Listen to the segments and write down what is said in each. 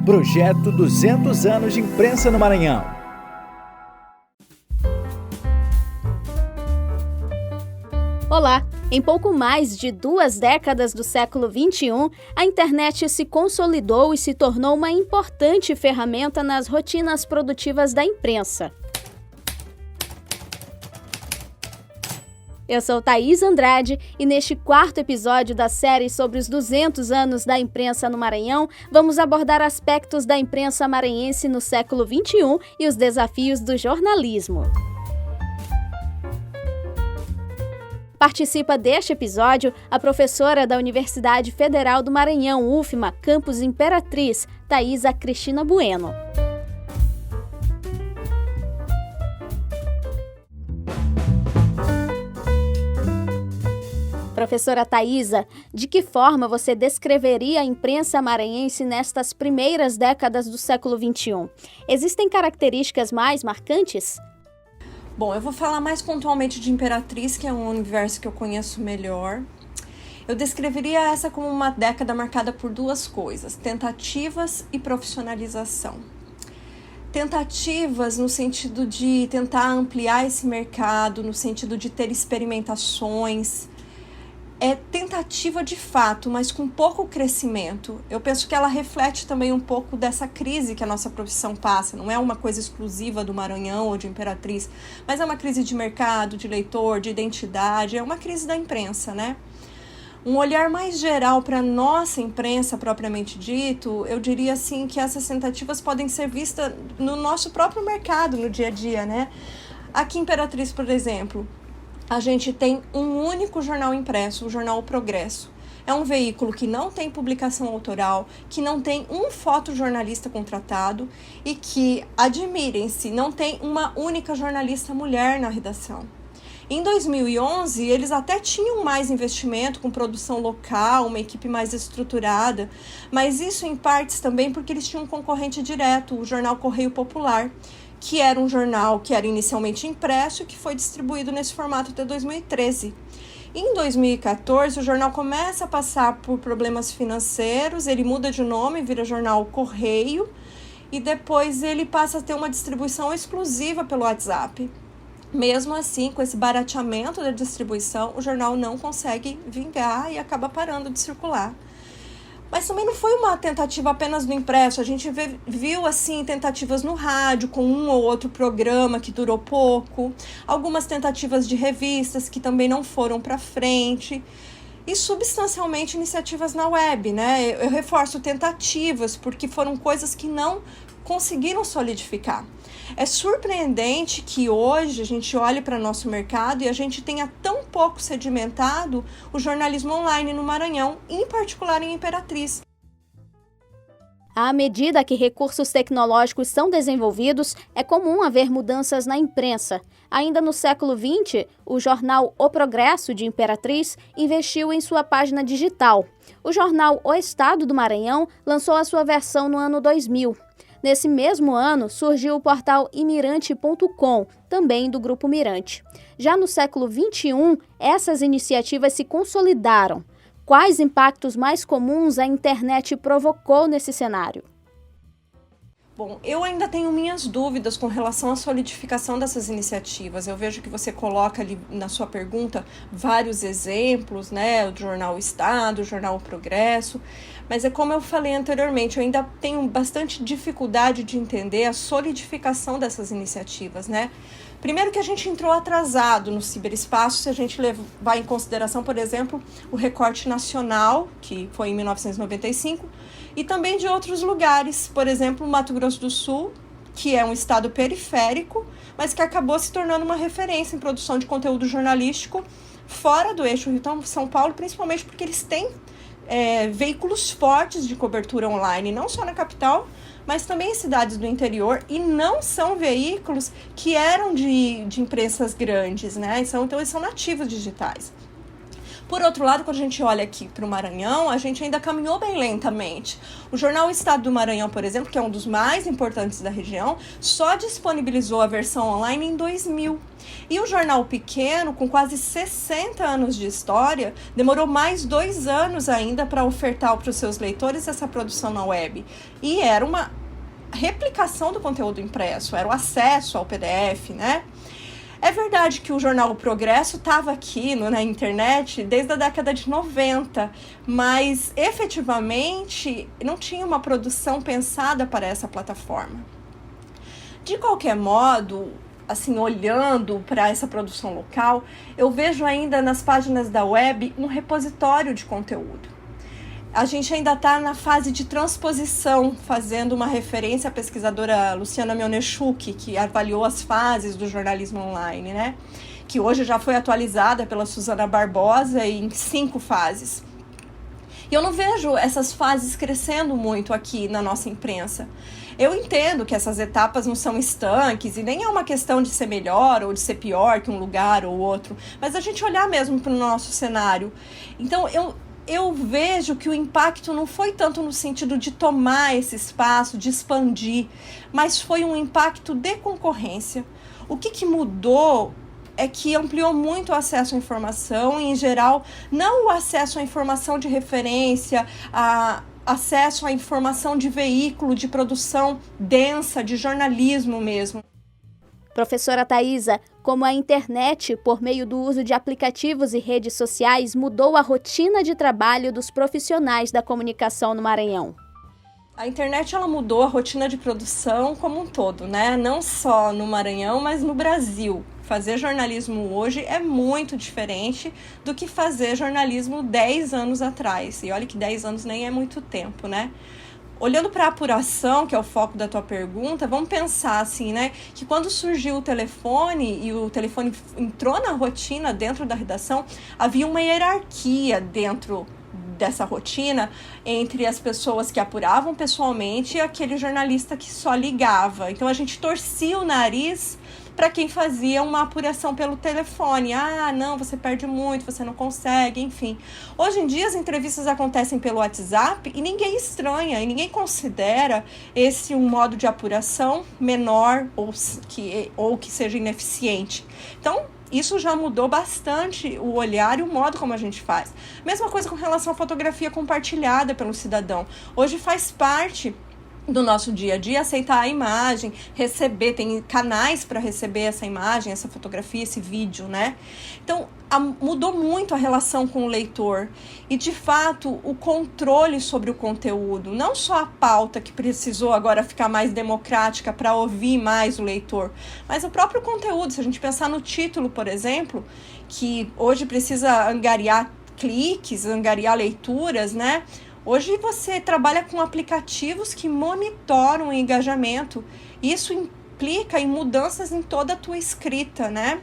Projeto 200 anos de imprensa no Maranhão. Olá! Em pouco mais de 2 décadas do século XXI, a internet se consolidou e se tornou uma importante ferramenta nas rotinas produtivas da imprensa. Eu sou Thaís Andrade e neste 4º episódio da série sobre os 200 anos da imprensa no Maranhão, vamos abordar aspectos da imprensa maranhense no século XXI e os desafios do jornalismo. Participa deste episódio a professora da Universidade Federal do Maranhão, UFMA, Campus Imperatriz, Thaisa Cristina Bueno. Professora Thaisa, de que forma você descreveria a imprensa maranhense nestas primeiras décadas do século XXI? Existem características mais marcantes? Bom, eu vou falar mais pontualmente de Imperatriz, que é um universo que eu conheço melhor. Eu descreveria essa como uma década marcada por 2 coisas: tentativas e profissionalização. Tentativas no sentido de tentar ampliar esse mercado, no sentido de ter experimentações. É tentativa de fato, mas com pouco crescimento. Eu penso que ela reflete também um pouco dessa crise que a nossa profissão passa. Não é uma coisa exclusiva do Maranhão ou de Imperatriz, mas é uma crise de mercado, de leitor, de identidade, é uma crise da imprensa, né? Um olhar mais geral para a nossa imprensa propriamente dito, eu diria assim que essas tentativas podem ser vistas no nosso próprio mercado, no dia a dia, né? Aqui em Imperatriz, por exemplo, a gente tem um único jornal impresso, o jornal O Progresso. É um veículo que não tem publicação autoral, que não tem um fotojornalista contratado e que, admirem-se, não tem uma única jornalista mulher na redação. Em 2011, eles até tinham mais investimento com produção local, uma equipe mais estruturada, mas isso em partes também porque eles tinham um concorrente direto, o jornal Correio Popular, que era um jornal que era inicialmente impresso e que foi distribuído nesse formato até 2013. Em 2014, o jornal começa a passar por problemas financeiros, ele muda de nome, vira jornal Correio, e depois ele passa a ter uma distribuição exclusiva pelo WhatsApp. Mesmo assim, com esse barateamento da distribuição, o jornal não consegue vingar e acaba parando de circular. Mas também não foi uma tentativa apenas no impresso, a gente viu assim tentativas no rádio, com um ou outro programa que durou pouco, algumas tentativas de revistas que também não foram para frente, e substancialmente iniciativas na web, né? Eu reforço tentativas, porque foram coisas que não conseguiram solidificar. É surpreendente que hoje a gente olhe para nosso mercado e a gente tenha tão pouco sedimentado o jornalismo online no Maranhão, em particular em Imperatriz. À medida que recursos tecnológicos são desenvolvidos, é comum haver mudanças na imprensa. Ainda no século XX, o jornal O Progresso de Imperatriz investiu em sua página digital. O jornal O Estado do Maranhão lançou a sua versão no ano 2000. Nesse mesmo ano, surgiu o portal imirante.com, também do Grupo Mirante. Já no século XXI, essas iniciativas se consolidaram. Quais impactos mais comuns a internet provocou nesse cenário? Bom, eu ainda tenho minhas dúvidas com relação à solidificação dessas iniciativas. Eu vejo que você coloca ali na sua pergunta vários exemplos, né? O Jornal Estado, o Jornal Progresso. Mas é como eu falei anteriormente, eu ainda tenho bastante dificuldade de entender a solidificação dessas iniciativas, né? Primeiro que a gente entrou atrasado no ciberespaço, se a gente levar em consideração, por exemplo, o recorte nacional, que foi em 1995, e também de outros lugares, por exemplo, o Mato Grosso do Sul, que é um estado periférico, mas que acabou se tornando uma referência em produção de conteúdo jornalístico fora do eixo Rio-São Paulo, principalmente porque eles têm veículos fortes de cobertura online, não só na capital, mas também em cidades do interior, e não são veículos que eram de imprensas grandes, né? Então eles são nativos digitais. Por outro lado, quando a gente olha aqui para o Maranhão, a gente ainda caminhou bem lentamente. O jornal Estado do Maranhão, por exemplo, que é um dos mais importantes da região, só disponibilizou a versão online em 2000. E o jornal pequeno, com quase 60 anos de história, demorou mais 2 anos ainda para ofertar para os seus leitores essa produção na web. E era uma replicação do conteúdo impresso, era o acesso ao PDF, né? É verdade que o jornal O Progresso estava aqui na internet desde a década de 90, mas efetivamente não tinha uma produção pensada para essa plataforma. De qualquer modo, assim, olhando para essa produção local, eu vejo ainda nas páginas da web um repositório de conteúdo. A gente ainda está na fase de transposição, fazendo uma referência à pesquisadora Luciana Mionechuk, que avaliou as fases do jornalismo online, né? Que hoje já foi atualizada pela Suzana Barbosa em 5 fases. E eu não vejo essas fases crescendo muito aqui na nossa imprensa. Eu entendo que essas etapas não são estanques e nem é uma questão de ser melhor ou de ser pior que um lugar ou outro, mas a gente olhar mesmo para o nosso cenário. Então, eu vejo que o impacto não foi tanto no sentido de tomar esse espaço, de expandir, mas foi um impacto de concorrência. O que mudou é que ampliou muito o acesso à informação, e, em geral, não o acesso à informação de referência, acesso à informação de veículo, de produção densa, de jornalismo mesmo. Professora Thaisa, como a internet, por meio do uso de aplicativos e redes sociais, mudou a rotina de trabalho dos profissionais da comunicação no Maranhão? A internet ela mudou a rotina de produção como um todo, né? Não só no Maranhão, mas no Brasil. Fazer jornalismo hoje é muito diferente do que fazer jornalismo 10 anos atrás. E olha que 10 anos nem é muito tempo, né? Olhando para a apuração, que é o foco da tua pergunta, vamos pensar assim, né? Que quando surgiu o telefone e o telefone entrou na rotina dentro da redação, havia uma hierarquia dentro dessa rotina entre as pessoas que apuravam pessoalmente e aquele jornalista que só ligava. Então a gente torcia o nariz para quem fazia uma apuração pelo telefone. Ah, não, você perde muito, você não consegue, enfim. Hoje em dia as entrevistas acontecem pelo WhatsApp e ninguém estranha, e ninguém considera esse um modo de apuração menor ou que seja ineficiente. Então, isso já mudou bastante o olhar e o modo como a gente faz. Mesma coisa com relação à fotografia compartilhada pelo cidadão. Hoje faz parte do nosso dia a dia aceitar a imagem, receber, tem canais para receber essa imagem, essa fotografia, esse vídeo, né? Então, mudou muito a relação com o leitor e, de fato, o controle sobre o conteúdo, não só a pauta que precisou agora ficar mais democrática para ouvir mais o leitor, mas o próprio conteúdo. Se a gente pensar no título, por exemplo, que hoje precisa angariar cliques, angariar leituras, né? Hoje você trabalha com aplicativos que monitoram o engajamento. Isso implica em mudanças em toda a tua escrita, né?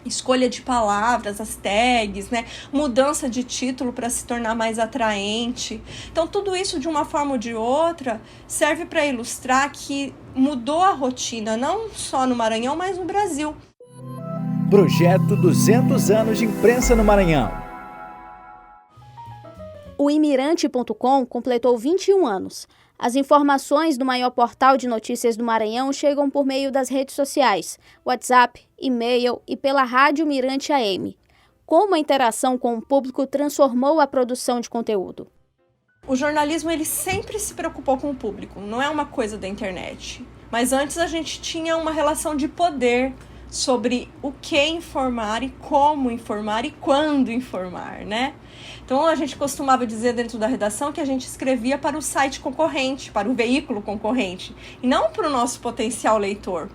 Escolha de palavras, as tags, né? Mudança de título para se tornar mais atraente. Então, tudo isso, de uma forma ou de outra, serve para ilustrar que mudou a rotina, não só no Maranhão, mas no Brasil. Projeto 200 anos de imprensa no Maranhão. O Imirante.com completou 21 anos. As informações do maior portal de notícias do Maranhão chegam por meio das redes sociais, WhatsApp, e-mail e pela Rádio Mirante AM. Como a interação com o público transformou a produção de conteúdo? O jornalismo ele sempre se preocupou com o público, não é uma coisa da internet. Mas antes a gente tinha uma relação de poder sobre o que informar e como informar e quando informar, né? Então a gente costumava dizer dentro da redação que a gente escrevia para o site concorrente, para o veículo concorrente, e não para o nosso potencial leitor.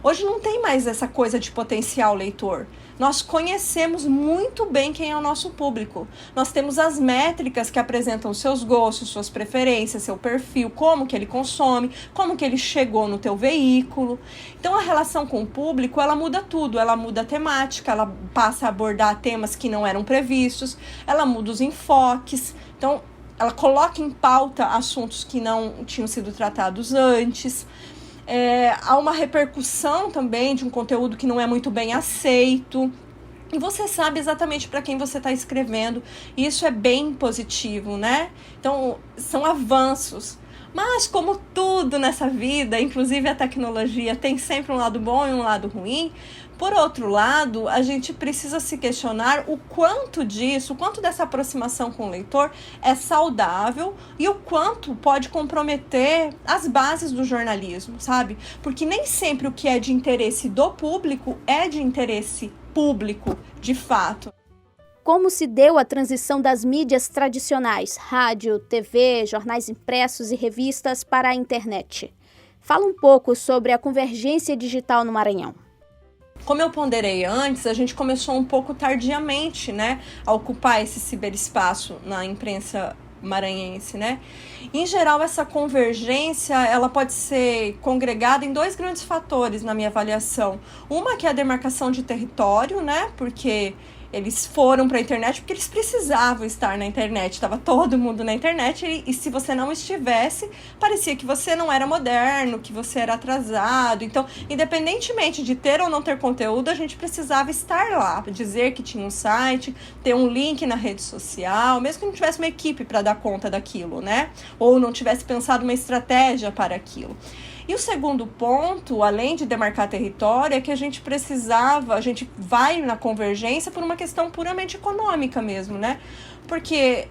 Hoje não tem mais essa coisa de potencial leitor. Nós conhecemos muito bem quem é o nosso público. Nós temos as métricas que apresentam seus gostos, suas preferências, seu perfil, como que ele consome, como que ele chegou no teu veículo. Então a relação com o público, ela muda tudo. Ela muda a temática, ela passa a abordar temas que não eram previstos, ela muda os enfoques. Então ela coloca em pauta assuntos que não tinham sido tratados antes. Há uma repercussão também de um conteúdo que não é muito bem aceito. e você sabe exatamente para quem você está escrevendo, e isso é bem positivo, né? Então, são avanços. Mas, como tudo nessa vida, inclusive a tecnologia, tem sempre um lado bom e um lado ruim. Por outro lado, a gente precisa se questionar o quanto dessa aproximação com o leitor é saudável e o quanto pode comprometer as bases do jornalismo, sabe? Porque nem sempre o que é de interesse do público é de interesse público, de fato. Como se deu a transição das mídias tradicionais, rádio, TV, jornais impressos e revistas para a internet? Fala um pouco sobre a convergência digital no Maranhão. Como eu ponderei antes, a gente começou um pouco tardiamente, né, a ocupar esse ciberespaço na imprensa maranhense, né? Em geral, essa convergência, ela pode ser congregada em 2 grandes fatores na minha avaliação. Uma que é a demarcação de território, né? Porque eles foram para a internet porque eles precisavam estar na internet, estava todo mundo na internet e se você não estivesse, parecia que você não era moderno, que você era atrasado. Então, independentemente de ter ou não ter conteúdo, a gente precisava estar lá, dizer que tinha um site, ter um link na rede social, mesmo que não tivesse uma equipe para dar conta daquilo, né? Ou não tivesse pensado uma estratégia para aquilo. E o segundo ponto, além de demarcar território, é que a gente vai na convergência por uma questão puramente econômica mesmo, né? Porque,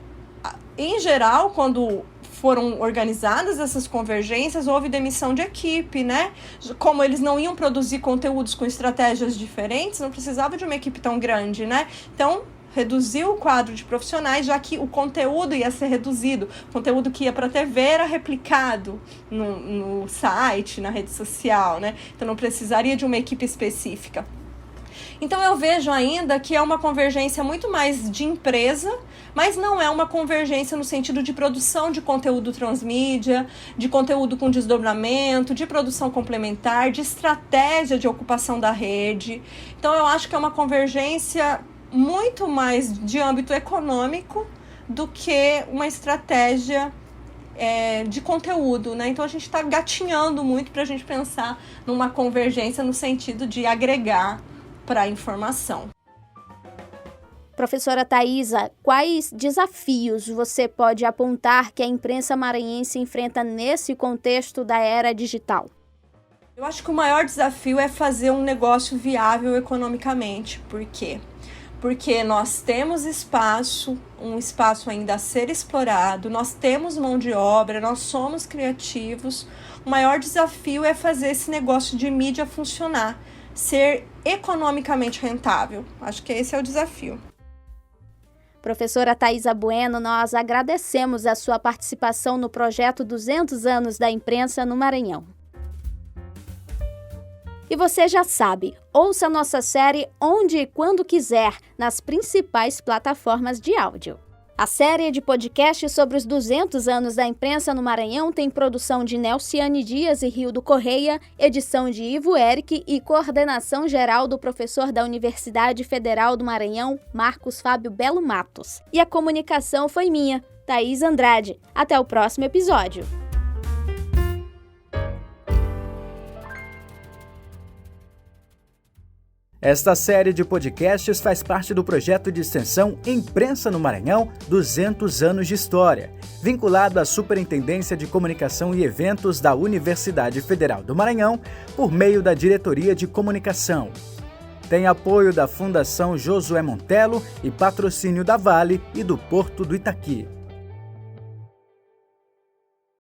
em geral, quando foram organizadas essas convergências, houve demissão de equipe, né? Como eles não iam produzir conteúdos com estratégias diferentes, não precisava de uma equipe tão grande, né? Então, reduziu o quadro de profissionais, já que o conteúdo ia ser reduzido. O conteúdo que ia para a TV era replicado no site, na rede social, né? Então não precisaria de uma equipe específica. Então eu vejo ainda que é uma convergência muito mais de empresa, mas não é uma convergência no sentido de produção de conteúdo transmídia, de conteúdo com desdobramento, de produção complementar, de estratégia de ocupação da rede. Então eu acho que é uma convergência muito mais de âmbito econômico do que uma estratégia de conteúdo, né? Então a gente está gatinhando muito para a gente pensar numa convergência no sentido de agregar para a informação. Professora Thaisa, quais desafios você pode apontar que a imprensa maranhense enfrenta nesse contexto da era digital? Eu acho que o maior desafio é fazer um negócio viável economicamente. Por quê? Porque nós temos um espaço ainda a ser explorado, nós temos mão de obra, nós somos criativos. O maior desafio é fazer esse negócio de mídia funcionar, ser economicamente rentável. Acho que esse é o desafio. Professora Thaisa Bueno, nós agradecemos a sua participação no projeto 200 anos da imprensa no Maranhão. E você já sabe, ouça nossa série onde e quando quiser, nas principais plataformas de áudio. A série de podcasts sobre os 200 anos da imprensa no Maranhão tem produção de Nelciane Dias e Rildo Correia, edição de Ivo Eric e coordenação geral do professor da Universidade Federal do Maranhão, Marcos Fábio Belo Matos. E a comunicação foi minha, Thaís Andrade. Até o próximo episódio. Esta série de podcasts faz parte do projeto de extensão Imprensa no Maranhão 200 anos de história, vinculado à Superintendência de Comunicação e Eventos da Universidade Federal do Maranhão, por meio da Diretoria de Comunicação. Tem apoio da Fundação Josué Montelo e patrocínio da Vale e do Porto do Itaqui.